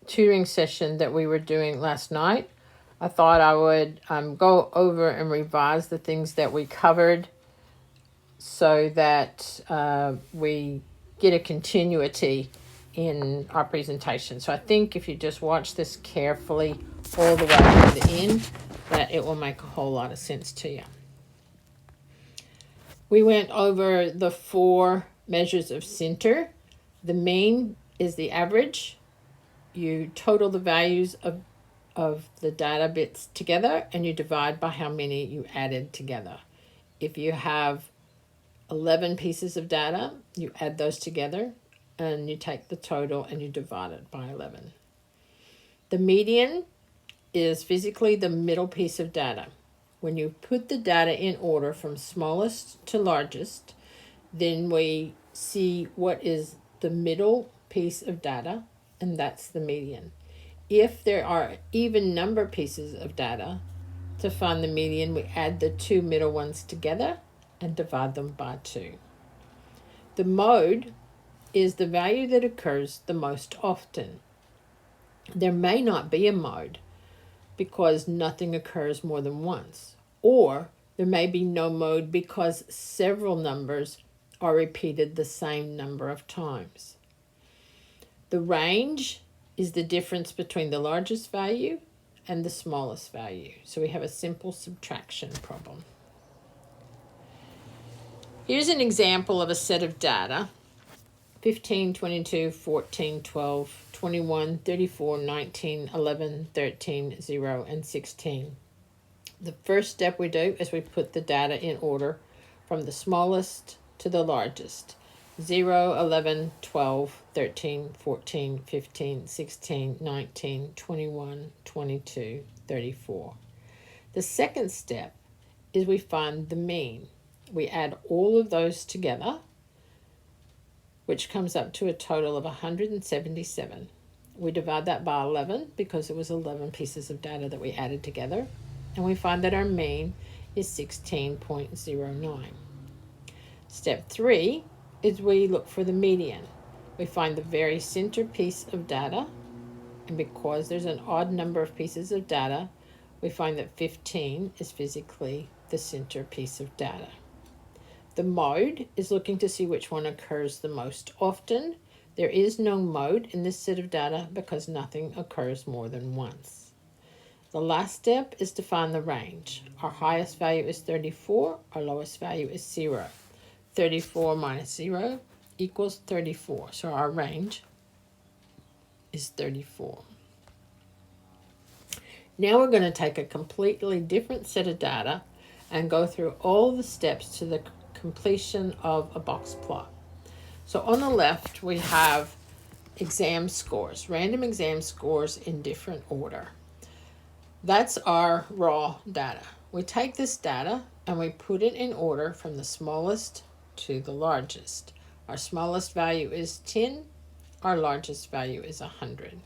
tutoring session that we were doing last night, I thought I would go over and revise the things that we covered so that we get a continuity in our presentation. So I think if you just watch this carefully all the way to the end, that it will make a whole lot of sense to you. We went over the 4 measures of center. The mean is the average. You total the values of the data bits together and you divide by how many you added together. If you have 11 pieces of data, you add those together and you take the total and you divide it by 11. The median is physically the middle piece of data. When you put the data in order from smallest to largest, then we see what is the middle piece of data, and that's the median. If there are even number pieces of data, to find the median, we add the 2 middle ones together and divide them by 2. The mode is the value that occurs the most often. There may not be a mode because nothing occurs more than once, or there may be no mode because several numbers are repeated the same number of times. The range is the difference between the largest value and the smallest value. So we have a simple subtraction problem. Here's an example of a set of data: 15, 22, 14, 12, 21, 34, 19, 11, 13, 0, and 16. The first step we do is we put the data in order from the smallest to the largest. 0, 11, 12, 13, 14, 15, 16, 19, 21, 22, 34. The second step is we find the mean. We add all of those together, which comes up to a total of 177. We divide that by 11 because it was 11 pieces of data that we added together, and we find that our mean is 16.09. Step 3 is we look for the median. We find the very center piece of data, and because there's an odd number of pieces of data, we find that 15 is physically the center piece of data. The mode is looking to see which one occurs the most often. There is no mode in this set of data because nothing occurs more than once. The last step is to find the range. Our highest value is 34, our lowest value is 0. 34 minus 0 equals 34, so our range is 34. Now we're going to take a completely different set of data and go through all the steps to the completion of a box plot. So on the left we have exam scores, random exam scores in different order. That's our raw data. We take this data and we put it in order from the smallest to the largest. Our smallest value is 10, our largest value is 100.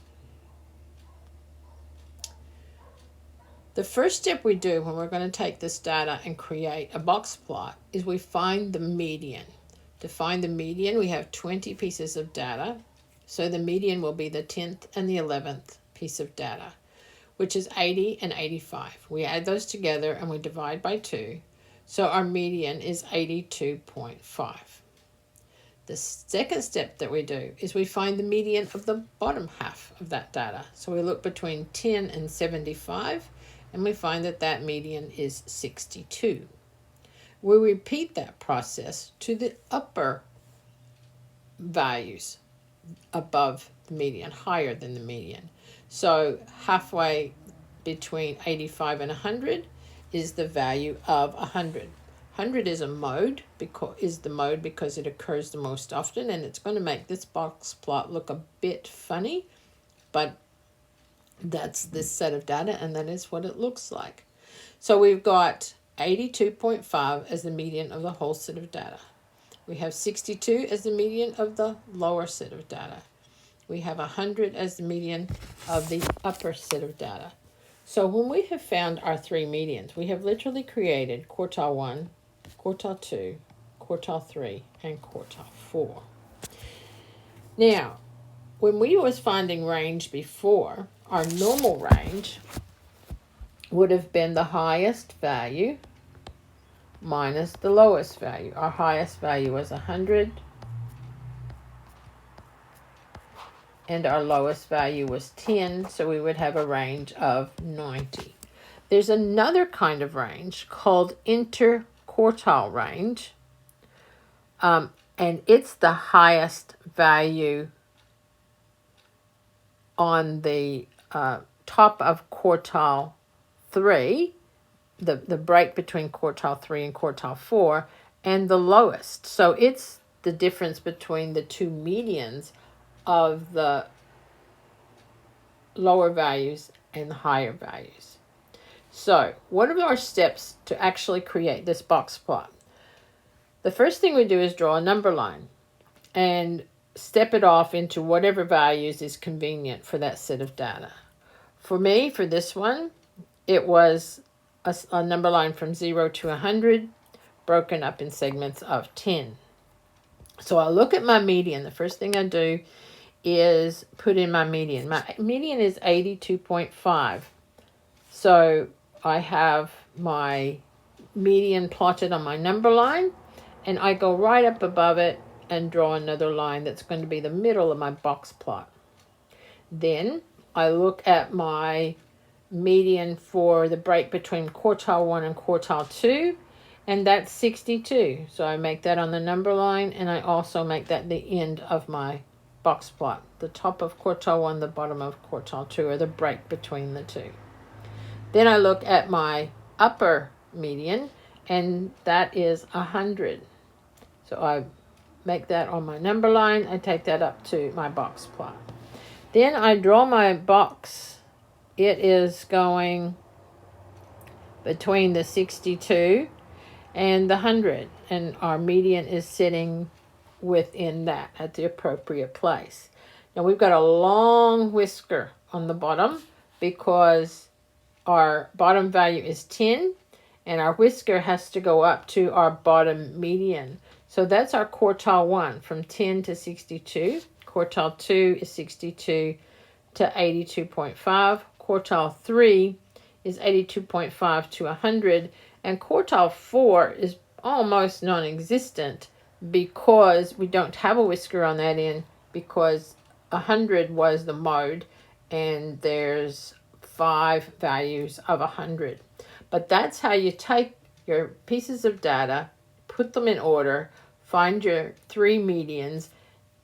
The first step we do when we're going to take this data and create a box plot is we find the median. To find the median, we have 20 pieces of data, so the median will be the 10th and the 11th piece of data, which is 80 and 85. We add those together and we divide by 2, so our median is 82.5. The second step that we do is we find the median of the bottom half of that data. So we look between 10 and 75, and we find that that median is 62. We repeat that process to the upper values above the median, higher than the median. So halfway between 85 and 100 is the value of 100. 100 is a mode because it occurs the most often, and it's going to make this box plot look a bit funny, but that's this set of data, and that is what it looks like. So we've got 82.5 as the median of the whole set of data. We have 62 as the median of the lower set of data. We have 100 as the median of the upper set of data. So when we have found our 3 medians, we have literally created quartile 1, quartile 2, quartile 3, and quartile 4. Now, when we was finding range before, our normal range would have been the highest value minus the lowest value. Our highest value was 100 and our lowest value was 10, so we would have a range of 90. There's another kind of range called interquartile range, and it's the highest value on the top of quartile 3, the break between quartile 3 and quartile 4, and the lowest. So it's the difference between the two medians of the lower values and the higher values. So what are our steps to actually create this box plot? The first thing we do is draw a number line and step it off into whatever values is convenient for that set of data. For me, for this one, it was a number line from 0 to 100, broken up in segments of 10. So I look at my median. The first thing I do is put in my median. My median is 82.5. So I have my median plotted on my number line, and I go right up above it and draw another line that's going to be the middle of my box plot. Then I look at my median for the break between quartile 1 and quartile 2, and that's 62. So I make that on the number line, and I also make that the end of my box plot. The top of quartile 1, the bottom of quartile 2, or the break between the two. Then I look at my upper median, and that is 100. So I make that on my number line. I take that up to my box plot. Then I draw my box. It is going between the 62 and the 100, and our median is sitting within that at the appropriate place. Now we've got a long whisker on the bottom because our bottom value is 10, and our whisker has to go up to our bottom median. So that's our quartile 1 from 10 to 62. Quartile 2 is 62 to 82.5. Quartile 3 is 82.5 to 100. And quartile 4 is almost non-existent because we don't have a whisker on that end, because 100 was the mode and there's 5 values of 100. But that's how you take your pieces of data, put them in order, find your 3 medians,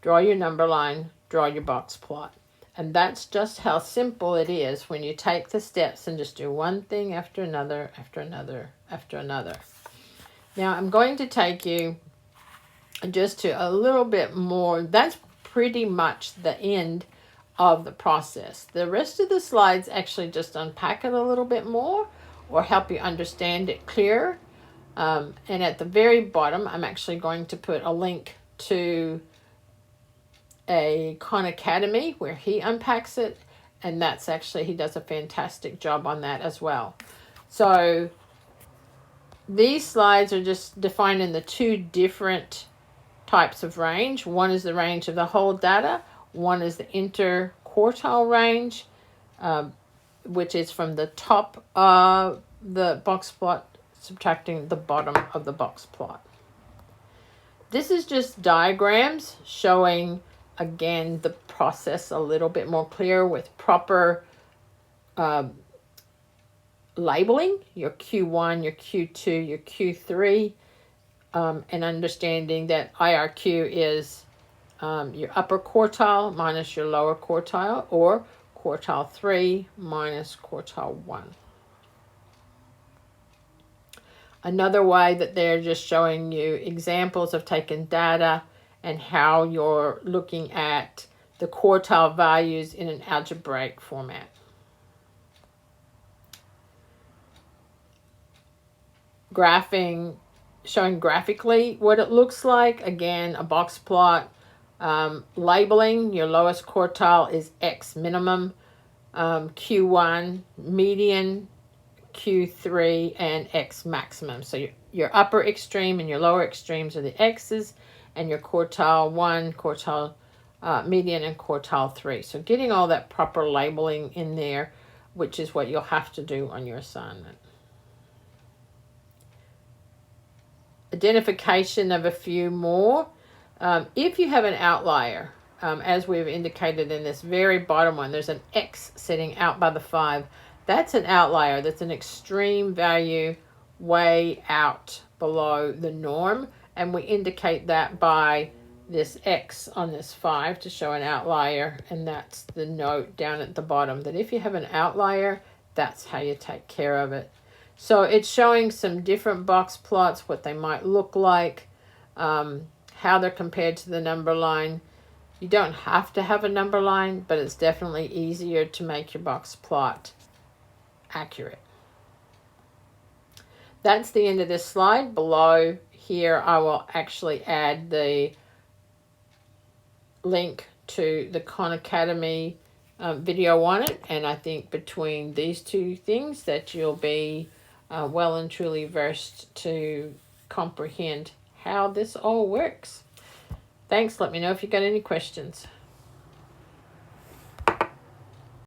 draw your number line, draw your box plot. And that's just how simple it is when you take the steps and just do one thing after another, after another, after another. Now I'm going to take you just to a little bit more. That's pretty much the end of the process. The rest of the slides actually just unpack it a little bit more or help you understand it clearer. And at the very bottom, I'm actually going to put a link to a Khan Academy where he unpacks it, and that's actually, he does a fantastic job on that as well. So these slides are just defining the 2 different types of range. One is the range of the whole data. One is the interquartile range, which is from the top of the box plot subtracting the bottom of the box plot. This is just diagrams showing, again, the process a little bit more clear with proper labeling, your Q1, your Q2, your Q3, and understanding that IRQ is your upper quartile minus your lower quartile, or quartile 3 minus quartile 1. Another way that they're just showing you examples of taking data and how you're looking at the quartile values in an algebraic format. Graphing, showing graphically what it looks like. Again, a box plot. Labeling, your lowest quartile is X minimum, Q1 median, Q3, and X maximum. So your upper extreme and your lower extremes are the X's, and your quartile 1, quartile median and quartile 3. So getting all that proper labeling in there, which is what you'll have to do on your assignment. Identification of a few more. If you have an outlier, as we've indicated in this very bottom one, there's an X sitting out by the 5. That's an outlier. That's an extreme value way out below the norm. And we indicate that by this X on this 5 to show an outlier. And that's the note down at the bottom that if you have an outlier, that's how you take care of it. So it's showing some different box plots, what they might look like, how they're compared to the number line. You don't have to have a number line, but it's definitely easier to make your box plot accurate. That's the end of this slide. Below here, I will actually add the link to the Khan Academy video on it. And I think between these two things that you'll be well and truly versed to comprehend how this all works. Thanks. Let me know if you got any questions.